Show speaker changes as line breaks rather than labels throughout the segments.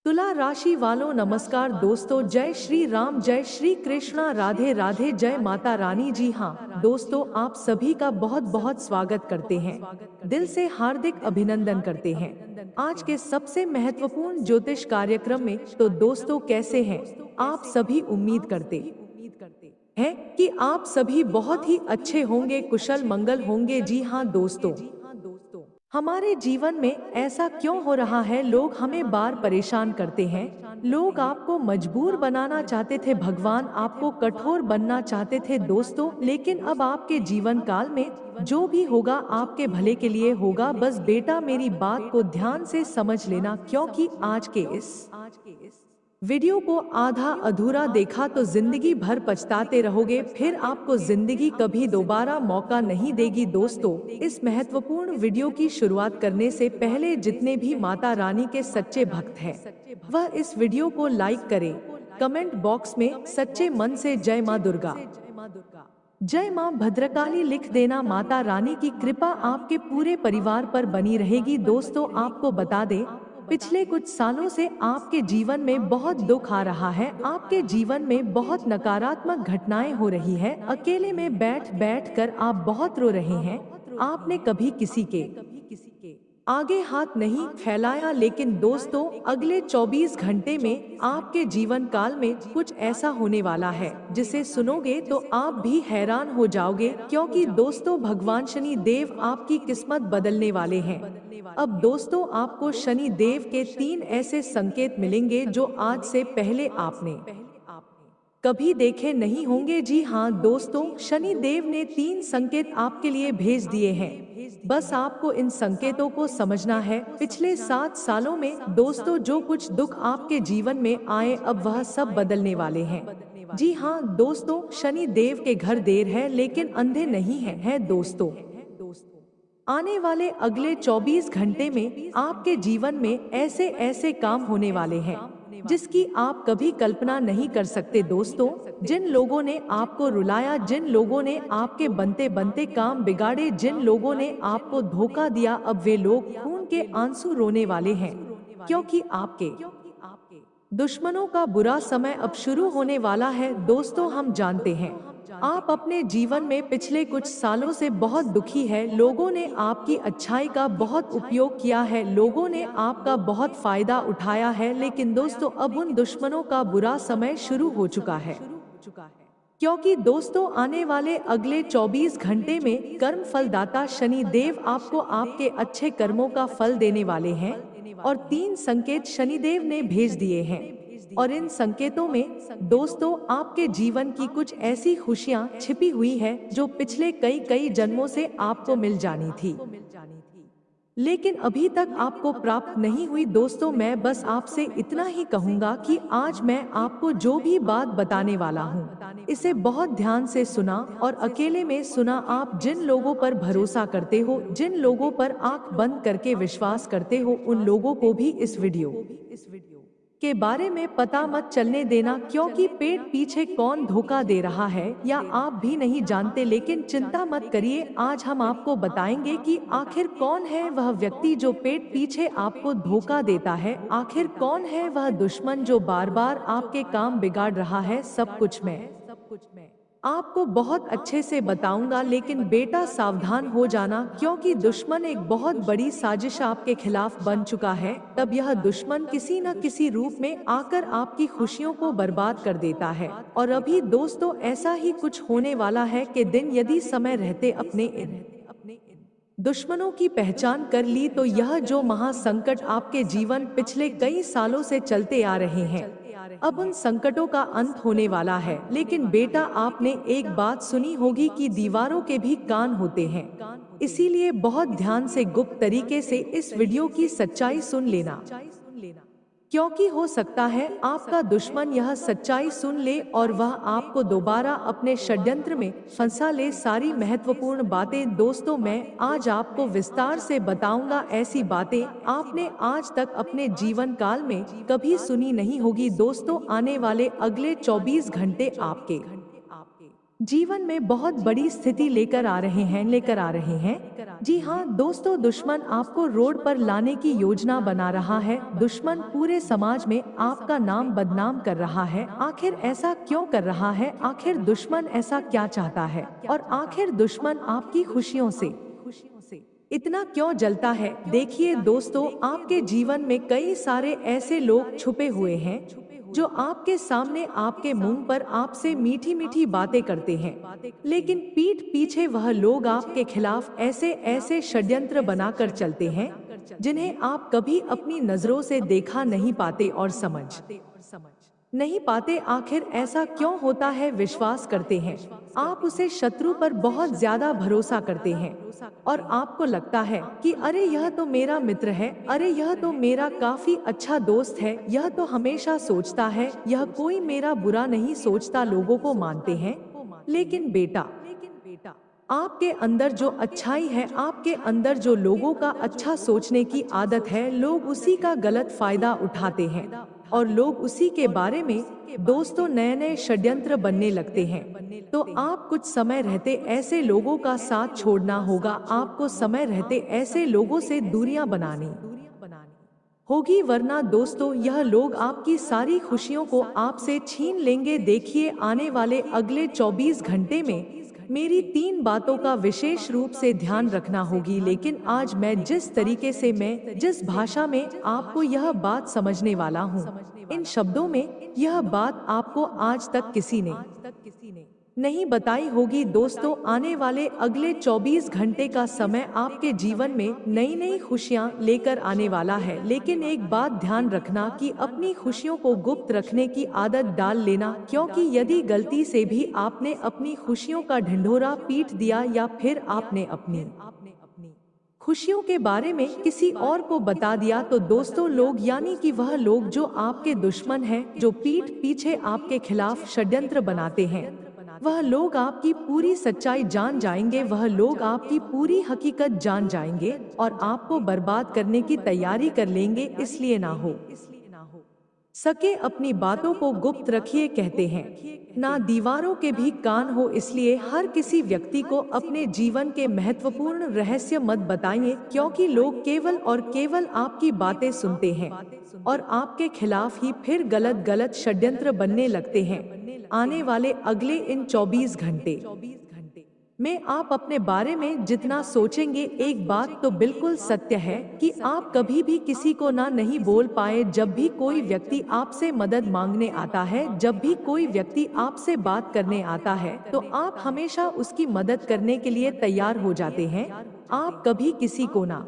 तुला राशि वालों नमस्कार दोस्तों, जय श्री राम, जय श्री कृष्णा, राधे राधे, जय माता रानी। जी हाँ दोस्तों, आप सभी का बहुत बहुत स्वागत करते हैं, दिल से हार्दिक अभिनंदन करते हैं आज के सबसे महत्वपूर्ण ज्योतिष कार्यक्रम में। तो दोस्तों, कैसे हैं आप सभी? उम्मीद करते हैं कि आप सभी बहुत ही अच्छे होंगे, कुशल मंगल होंगे। जी हाँ दोस्तों, हमारे जीवन में ऐसा क्यों हो रहा है? लोग हमें बार परेशान करते हैं, लोग आपको मजबूर बनाना चाहते थे, भगवान आपको कठोर बनना चाहते थे दोस्तों। लेकिन अब आपके जीवन काल में जो भी होगा आपके भले के लिए होगा। बस बेटा मेरी बात को ध्यान से समझ लेना, क्योंकि आज के इस वीडियो को आधा अधूरा देखा तो जिंदगी भर पछताते रहोगे, फिर आपको जिंदगी कभी दोबारा मौका नहीं देगी। दोस्तों, इस महत्वपूर्ण वीडियो की शुरुआत करने से पहले जितने भी माता रानी के सच्चे भक्त हैं, वह इस वीडियो को लाइक करें, कमेंट बॉक्स में सच्चे मन से जय माँ दुर्गा, जय माँ भद्रकाली लिख देना। माता रानी की कृपा आपके पूरे परिवार पर बनी रहेगी। दोस्तों, आपको बता दें, पिछले कुछ सालों से आपके जीवन में बहुत दुख आ रहा है, आपके जीवन में बहुत नकारात्मक घटनाएं हो रही है, अकेले में बैठ बैठ कर आप बहुत रो रहे हैं। आपने कभी किसी के आगे हाथ नहीं फैलाया, लेकिन दोस्तों, अगले 24 घंटे में आपके जीवन काल में कुछ ऐसा होने वाला है जिसे सुनोगे तो आप भी हैरान हो जाओगे, क्योंकि दोस्तों, भगवान शनि देव आपकी किस्मत बदलने वाले हैं। अब दोस्तों, आपको शनि देव के 3 ऐसे संकेत मिलेंगे जो आज से पहले आपने कभी देखे नहीं होंगे। जी हाँ दोस्तों, शनि देव ने 3 संकेत आपके लिए भेज दिए हैं, बस आपको इन संकेतों को समझना है। पिछले 7 सालों में दोस्तों, जो कुछ दुख आपके जीवन में आए, अब वह सब बदलने वाले हैं। जी हाँ दोस्तों, शनि देव के घर देर है लेकिन अंधे नहीं है दोस्तों। आने वाले अगले 24 घंटे में आपके जीवन में ऐसे ऐसे काम होने वाले हैं जिसकी आप कभी कल्पना नहीं कर सकते। दोस्तों, जिन लोगों ने आपको रुलाया, जिन लोगों ने आपके बनते बनते काम बिगाड़े, जिन लोगों ने आपको धोखा दिया, अब वे लोग खून के आंसू रोने वाले हैं, क्योंकि आपके दुश्मनों का बुरा समय अब शुरू होने वाला है। दोस्तों, हम जानते हैं आप अपने जीवन में पिछले कुछ सालों से बहुत दुखी है, लोगों ने आपकी अच्छाई का बहुत उपयोग किया है, लोगों ने आपका बहुत फायदा उठाया है, लेकिन दोस्तों, अब उन दुश्मनों का बुरा समय शुरू हो चुका है, क्योंकि दोस्तों, आने वाले अगले 24 घंटे में कर्म फलदाता शनि देव आपको आपके अच्छे कर्मों का फल देने वाले हैं। और 3 संकेत शनिदेव ने भेज दिए हैं, और इन संकेतों में दोस्तों, आपके जीवन की कुछ ऐसी खुशियां छिपी हुई है जो पिछले कई कई जन्मों से आपको मिल जानी थी, लेकिन अभी तक आपको प्राप्त नहीं हुई। दोस्तों, मैं बस आपसे इतना ही कहूंगा कि आज मैं आपको जो भी बात बताने वाला हूँ, इसे बहुत ध्यान से सुना और अकेले में सुना। आप जिन लोगों पर भरोसा करते हो, जिन लोगों पर आंख बंद करके विश्वास करते हो, उन लोगों को भी इस वीडियो के बारे में पता मत चलने देना, क्योंकि पेट पीछे कौन धोखा दे रहा है या आप भी नहीं जानते। लेकिन चिंता मत करिए, आज हम आपको बताएंगे कि आखिर कौन है वह व्यक्ति जो पेट पीछे आपको धोखा देता है, आखिर कौन है वह दुश्मन जो बार बार आपके काम बिगाड़ रहा है। सब कुछ मैं आपको बहुत अच्छे से बताऊंगा, लेकिन बेटा सावधान हो जाना, क्योंकि दुश्मन एक बहुत बड़ी साजिश आपके खिलाफ बन चुका है। तब यह दुश्मन किसी न किसी रूप में आकर आपकी खुशियों को बर्बाद कर देता है। और अभी दोस्तों, ऐसा ही कुछ होने वाला है कि दिन यदि समय रहते अपने इन दुश्मनों की पहचान कर ली, तो यह जो महासंकट आपके जीवन पिछले कई सालों से चलते आ रहे हैं, अब उन संकटों का अंत होने वाला है। लेकिन बेटा, आपने एक बात सुनी होगी कि दीवारों के भी कान होते हैं, इसीलिए बहुत ध्यान से गुप्त तरीके से इस वीडियो की सच्चाई सुन लेना, क्योंकि हो सकता है आपका दुश्मन यह सच्चाई सुन ले और वह आपको दोबारा अपने षड्यंत्र में फंसा ले। सारी महत्वपूर्ण बातें दोस्तों मैं आज आपको विस्तार से बताऊंगा, ऐसी बातें आपने आज तक अपने जीवन काल में कभी सुनी नहीं होगी। दोस्तों, आने वाले अगले 24 घंटे आपके जीवन में बहुत बड़ी स्थिति लेकर आ रहे हैं। जी हाँ दोस्तों, दुश्मन आपको रोड पर लाने की योजना बना रहा है। दुश्मन पूरे समाज में आपका नाम बदनाम कर रहा है। आखिर ऐसा क्यों कर रहा है? आखिर दुश्मन ऐसा क्या चाहता है? और आखिर दुश्मन आपकी खुशियों से इतना क्यों जलता है? देखिए दोस्तों, आपके जीवन में कई सारे ऐसे लोग छुपे हुए हैं जो आपके सामने, आपके मुंह पर आपसे मीठी मीठी बातें करते हैं, लेकिन पीठ पीछे वह लोग आपके खिलाफ ऐसे ऐसे षड्यंत्र बनाकर चलते हैं जिन्हें आप कभी अपनी नजरों से देखा नहीं पाते और समझ नहीं पाते। आखिर ऐसा क्यों होता है? विश्वास करते हैं आप उसे शत्रु पर बहुत ज्यादा भरोसा करते हैं और आपको लगता है कि अरे यह तो मेरा मित्र है, अरे यह तो मेरा काफी अच्छा दोस्त है, यह तो हमेशा सोचता है, यह कोई मेरा बुरा नहीं सोचता। लोगों को मानते हैं, लेकिन बेटा आपके अंदर जो अच्छाई है, आपके अंदर जो लोगों का अच्छा सोचने की आदत है, लोग उसी का गलत फायदा उठाते हैं और लोग उसी के बारे में दोस्तों नए नए षड्यंत्र बनने लगते हैं। तो आप कुछ समय रहते ऐसे लोगों का साथ छोड़ना होगा, आपको समय रहते ऐसे लोगों से दूरियां बनानी होगी, वरना दोस्तों यह लोग आपकी सारी खुशियों को आपसे छीन लेंगे। देखिए आने वाले अगले 24 घंटे में मेरी 3 बातों का विशेष रूप से ध्यान रखना होगी, लेकिन आज मैं जिस तरीके से, मैं जिस भाषा में आपको यह बात समझने वाला हूँ, इन शब्दों में यह बात आपको आज तक किसी ने नहीं बताई होगी। दोस्तों आने वाले अगले 24 घंटे का समय आपके जीवन में नई नई खुशियां लेकर आने वाला है, लेकिन एक बात ध्यान रखना कि अपनी खुशियों को गुप्त रखने की आदत डाल लेना, क्योंकि यदि गलती से भी आपने अपनी खुशियों का ढिंढोरा पीट दिया या फिर आपने अपनी खुशियों के बारे में किसी और को बता दिया, तो दोस्तों लोग, यानी कि वह लोग जो आपके दुश्मन हैं, जो पीठ पीछे आपके खिलाफ षड्यंत्र बनाते हैं, वह लोग आपकी पूरी सच्चाई जान जाएंगे, वह लोग आपकी पूरी हकीकत जान जाएंगे और आपको बर्बाद करने की तैयारी कर लेंगे। इसलिए ना हो सके अपनी बातों को गुप्त रखिए। कहते हैं ना दीवारों के भी कान हो, इसलिए हर किसी व्यक्ति को अपने जीवन के महत्वपूर्ण रहस्य मत बताइए, क्योंकि लोग केवल और केवल आपकी बातें सुनते हैं और आपके खिलाफ ही फिर गलत गलत षड्यंत्र बनने लगते हैं। आने वाले अगले इन 24 घंटे में आप अपने बारे में जितना सोचेंगे, एक बात तो बिल्कुल सत्य है कि आप कभी भी किसी को ना नहीं बोल पाए। जब भी कोई व्यक्ति आपसे मदद मांगने आता है, जब भी कोई व्यक्ति आपसे बात करने आता है, तो आप हमेशा उसकी मदद करने के लिए तैयार हो जाते हैं। आप कभी किसी को ना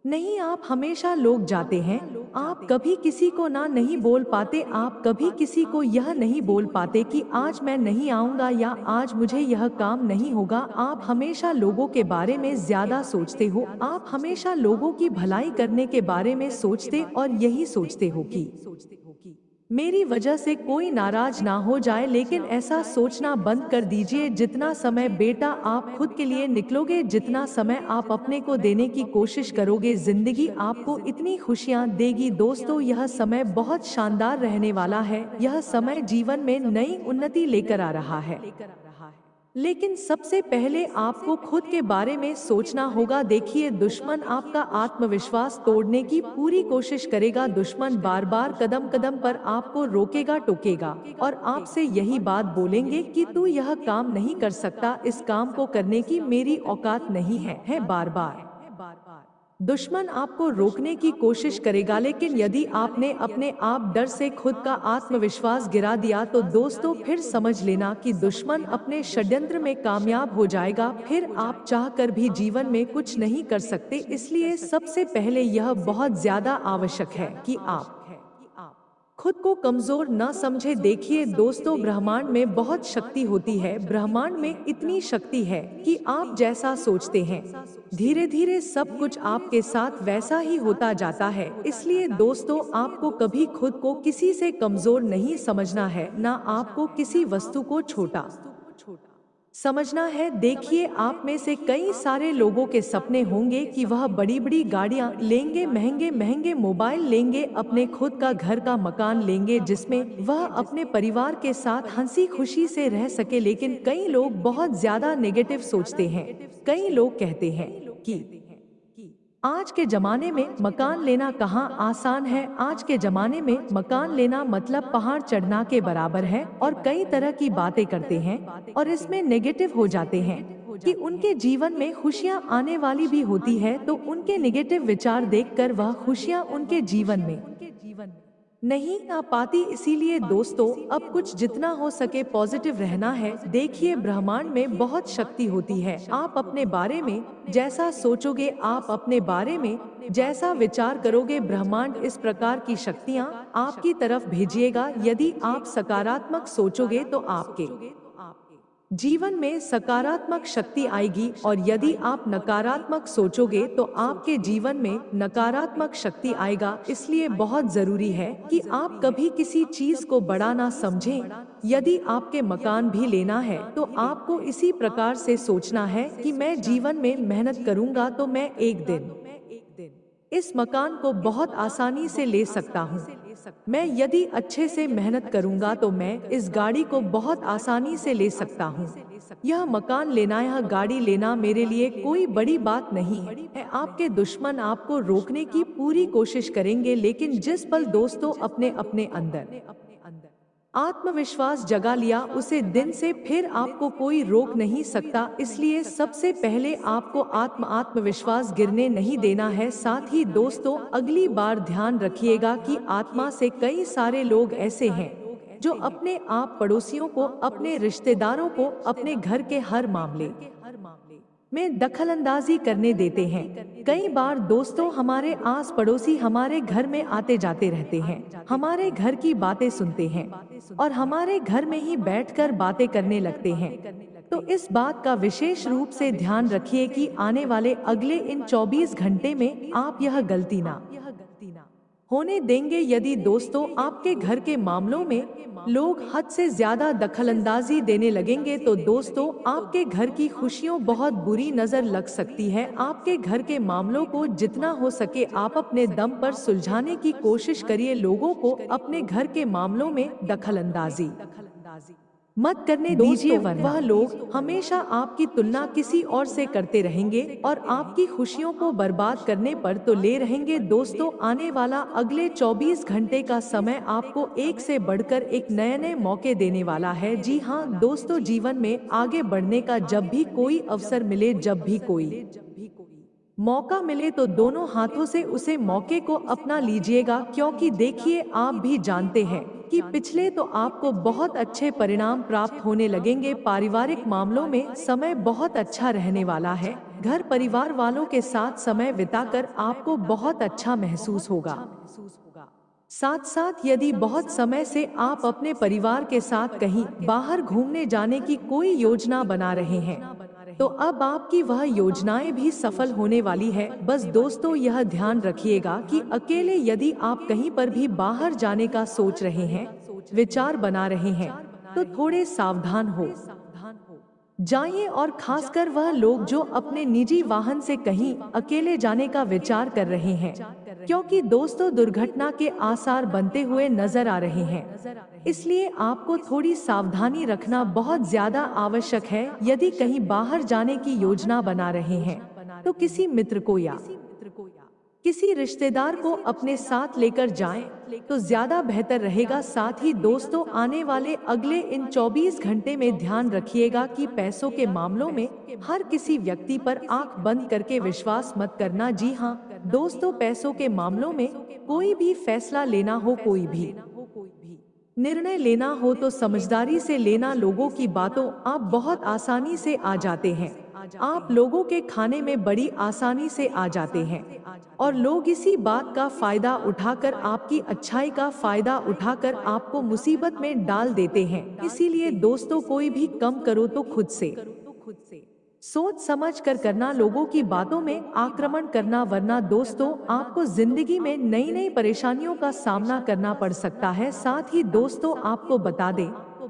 नहीं, आप हमेशा लोग जाते हैं, आप कभी किसी को ना नहीं बोल पाते, आप कभी किसी को यह नहीं बोल पाते कि आज मैं नहीं आऊंगा या आज मुझे यह काम नहीं होगा। आप हमेशा लोगों के बारे में ज्यादा सोचते हो, आप हमेशा लोगों की भलाई करने के बारे में सोचते और यही सोचते हो कि मेरी वजह से कोई नाराज ना हो जाए, लेकिन ऐसा सोचना बंद कर दीजिए। जितना समय बेटा आप खुद के लिए निकलोगे, जितना समय आप अपने को देने की कोशिश करोगे, जिंदगी आपको इतनी खुशियां देगी। दोस्तों यह समय बहुत शानदार रहने वाला है, यह समय जीवन में नई उन्नति लेकर आ रहा है, लेकिन सबसे पहले आपको खुद के बारे में सोचना होगा। देखिए दुश्मन आपका आत्मविश्वास तोड़ने की पूरी कोशिश करेगा, दुश्मन बार बार कदम कदम पर आपको रोकेगा, टोकेगा और आपसे यही बात बोलेंगे कि तू यह काम नहीं कर सकता, इस काम को करने की मेरी औकात नहीं है बार बार दुश्मन आपको रोकने की कोशिश करेगा। लेकिन यदि आपने अपने आप डर से खुद का आत्मविश्वास गिरा दिया, तो दोस्तों फिर समझ लेना कि दुश्मन अपने षड्यंत्र में कामयाब हो जाएगा, फिर आप चाहकर भी जीवन में कुछ नहीं कर सकते। इसलिए सबसे पहले यह बहुत ज्यादा आवश्यक है कि आप खुद को कमजोर न समझे। देखिए दोस्तों, ब्रह्मांड में बहुत शक्ति होती है, ब्रह्मांड में इतनी शक्ति है कि आप जैसा सोचते हैं धीरे धीरे सब कुछ आपके साथ वैसा ही होता जाता है। इसलिए दोस्तों आपको कभी खुद को किसी से कमजोर नहीं समझना है, ना आपको किसी वस्तु को छोटा समझना है। देखिए, आप में से कई सारे लोगों के सपने होंगे कि वह बड़ी बड़ी गाड़ियां लेंगे, महंगे महंगे मोबाइल लेंगे, अपने खुद का घर का मकान लेंगे जिसमें वह अपने परिवार के साथ हंसी खुशी से रह सके। लेकिन कई लोग बहुत ज्यादा नेगेटिव सोचते हैं। कई लोग कहते हैं कि आज के जमाने में मकान लेना कहाँ आसान है, आज के जमाने में मकान लेना मतलब पहाड़ चढ़ना के बराबर है, और कई तरह की बातें करते हैं और इसमें नेगेटिव हो जाते हैं कि उनके जीवन में खुशियां आने वाली भी होती है, तो उनके नेगेटिव विचार देखकर वह खुशियां उनके जीवन में नहीं आ पाती। इसीलिए दोस्तों, अब कुछ जितना हो सके पॉजिटिव रहना है। देखिए, ब्रह्मांड में बहुत शक्ति होती है। आप अपने बारे में जैसा सोचोगे, आप अपने बारे में जैसा विचार करोगे, ब्रह्मांड इस प्रकार की शक्तियाँ आपकी तरफ भेजिएगा। यदि आप सकारात्मक सोचोगे तो आपके जीवन में सकारात्मक शक्ति आएगी, और यदि आप नकारात्मक सोचोगे तो आपके जीवन में नकारात्मक शक्ति आएगा। इसलिए बहुत जरूरी है कि आप कभी किसी चीज को बड़ा ना समझें। यदि आपके मकान भी लेना है तो आपको इसी प्रकार से सोचना है कि मैं जीवन में मेहनत करूंगा तो मैं एक दिन इस मकान को बहुत आसानी से ले सकता हूँ। मैं यदि अच्छे से मेहनत करूंगा तो मैं इस गाड़ी को बहुत आसानी से ले सकता हूँ। यह मकान लेना, यह गाड़ी लेना मेरे लिए कोई बड़ी बात नहीं है। आपके दुश्मन आपको रोकने की पूरी कोशिश करेंगे, लेकिन जिस पल दोस्तों अपने अपने अंदर आत्मविश्वास जगा लिया, उसे दिन से फिर आपको कोई रोक नहीं सकता। इसलिए सबसे पहले आपको आत्मविश्वास गिरने नहीं देना है। साथ ही दोस्तों, अगली बार ध्यान रखिएगा कि आत्मा से कई सारे लोग ऐसे हैं जो अपने आप पड़ोसियों को, अपने रिश्तेदारों को, अपने घर के हर मामले में दखलंदाजी करने देते हैं। कई बार दोस्तों, हमारे आस पड़ोसी हमारे घर में आते जाते रहते हैं, हमारे घर की बातें सुनते हैं और हमारे घर में ही बैठकर बातें करने लगते हैं। तो इस बात का विशेष रूप से ध्यान रखिए कि आने वाले अगले इन 24 घंटे में आप यह गलती ना होने देंगे। यदि दोस्तों आपके घर के मामलों में लोग हद से ज्यादा दखलंदाजी देने लगेंगे तो दोस्तों आपके घर की खुशियों बहुत बुरी नजर लग सकती है। आपके घर के मामलों को जितना हो सके आप अपने दम पर सुलझाने की कोशिश करिए। लोगों को अपने घर के मामलों में दखलंदाजी मत करने दीजिए, वरना वह लोग हमेशा आपकी तुलना किसी और से करते रहेंगे और आपकी खुशियों को बर्बाद करने पर तो ले रहेंगे। दोस्तों, आने वाला अगले 24 घंटे का समय आपको एक से बढ़कर एक नए नए मौके देने वाला है। जी हाँ दोस्तों, जीवन में आगे बढ़ने का जब भी कोई अवसर मिले, जब भी कोई मौका मिले तो दोनों हाथों से उसे मौके को अपना लीजिएगा। क्योंकि देखिए, आप भी जानते हैं कि पिछले तो आपको बहुत अच्छे परिणाम प्राप्त होने लगेंगे। पारिवारिक मामलों में समय बहुत अच्छा रहने वाला है। घर परिवार वालों के साथ समय बिताकर आपको बहुत अच्छा महसूस होगा। साथ साथ यदि बहुत समय से आप अपने परिवार के साथ कहीं बाहर घूमने जाने की कोई योजना बना रहे हैं तो अब आपकी वह योजनाएं भी सफल होने वाली है। बस दोस्तों, यह ध्यान रखिएगा कि अकेले यदि आप कहीं पर भी बाहर जाने का सोच रहे हैं, विचार बना रहे हैं, तो थोड़े सावधान हो जाइए। और खासकर वह लोग जो अपने निजी वाहन से कहीं अकेले जाने का विचार कर रहे हैं, क्योंकि दोस्तों दुर्घटना के आसार बनते हुए नजर आ रहे हैं। इसलिए आपको थोड़ी सावधानी रखना बहुत ज्यादा आवश्यक है। यदि कहीं बाहर जाने की योजना बना रहे हैं तो किसी मित्र को या किसी रिश्तेदार को अपने साथ लेकर जाएं तो ज्यादा बेहतर रहेगा। साथ ही दोस्तों, आने वाले अगले इन 24 घंटे में ध्यान रखिएगा कि पैसों के मामलों में हर किसी व्यक्ति पर आंख बंद करके विश्वास मत करना। जी हाँ दोस्तों, पैसों के मामलों में कोई भी फैसला लेना हो, कोई भी निर्णय लेना हो तो समझदारी से लेना। लोगों की बातों आप बहुत आसानी से आ जाते हैं, आप लोगों के खाने में बड़ी आसानी से आ जाते हैं और लोग इसी बात का फायदा उठाकर, आपकी अच्छाई का फायदा उठाकर आपको मुसीबत में डाल देते हैं। इसीलिए दोस्तों, कोई भी कम करो तो खुद से सोच समझ कर करना, लोगों की बातों में आक्रमण करना, वरना दोस्तों आपको जिंदगी में नई नई परेशानियों का सामना करना पड़ सकता है। साथ ही दोस्तों, आपको बता दें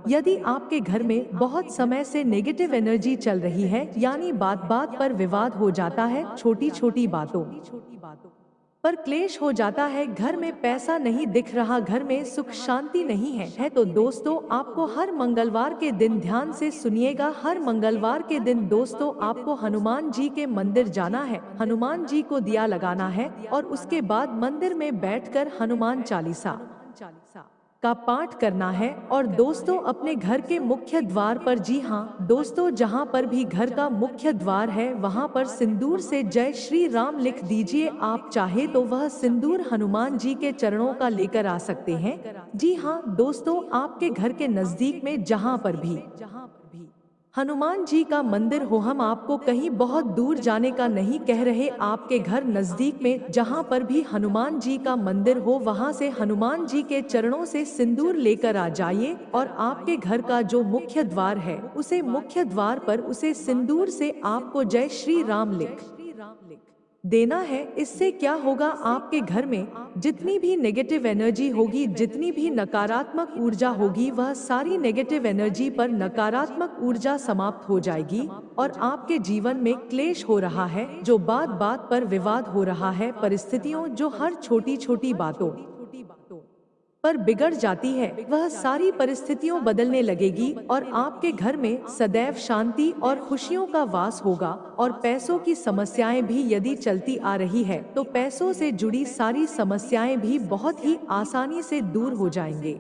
यदि आपके घर में बहुत समय से नेगेटिव एनर्जी चल रही है, यानी बात बात पर विवाद हो जाता है, छोटी छोटी बातों पर क्लेश हो जाता है, घर में पैसा नहीं दिख रहा, घर में सुख शांति नहीं है तो दोस्तों आपको हर मंगलवार के दिन, ध्यान से सुनिएगा, हर मंगलवार के दिन दोस्तों आपको हनुमान जी के मंदिर जाना है, हनुमान जी को दिया लगाना है और उसके बाद मंदिर में बैठकर हनुमान चालीसा का पाठ करना है। और दोस्तों अपने घर के मुख्य द्वार पर, जी हाँ दोस्तों, जहाँ पर भी घर का मुख्य द्वार है वहाँ पर सिंदूर से जय श्री राम लिख दीजिए। आप चाहे तो वह सिंदूर हनुमान जी के चरणों का लेकर आ सकते हैं। जी हाँ दोस्तों, आपके घर के नजदीक में जहाँ पर भी हनुमान जी का मंदिर हो, हम आपको कहीं बहुत दूर जाने का नहीं कह रहे, आपके घर नजदीक में जहां पर भी हनुमान जी का मंदिर हो वहां से हनुमान जी के चरणों से सिंदूर लेकर आ जाइए और आपके घर का जो मुख्य द्वार है उसे मुख्य द्वार पर उसे सिंदूर से आपको जय श्री राम लिख देना है। इससे क्या होगा, आपके घर में जितनी भी नेगेटिव एनर्जी होगी, जितनी भी नकारात्मक ऊर्जा होगी, वह सारी नेगेटिव एनर्जी पर नकारात्मक ऊर्जा समाप्त हो जाएगी और आपके जीवन में क्लेश हो रहा है, जो बात बात पर विवाद हो रहा है, परिस्थितियों जो हर छोटी छोटी बातों पर बिगड़ जाती है, वह सारी परिस्थितियों बदलने लगेगी और आपके घर में सदैव शांति और खुशियों का वास होगा। और पैसों की समस्याएं भी यदि चलती आ रही है तो पैसों से जुड़ी सारी समस्याएं भी बहुत ही आसानी से दूर हो जाएंगे।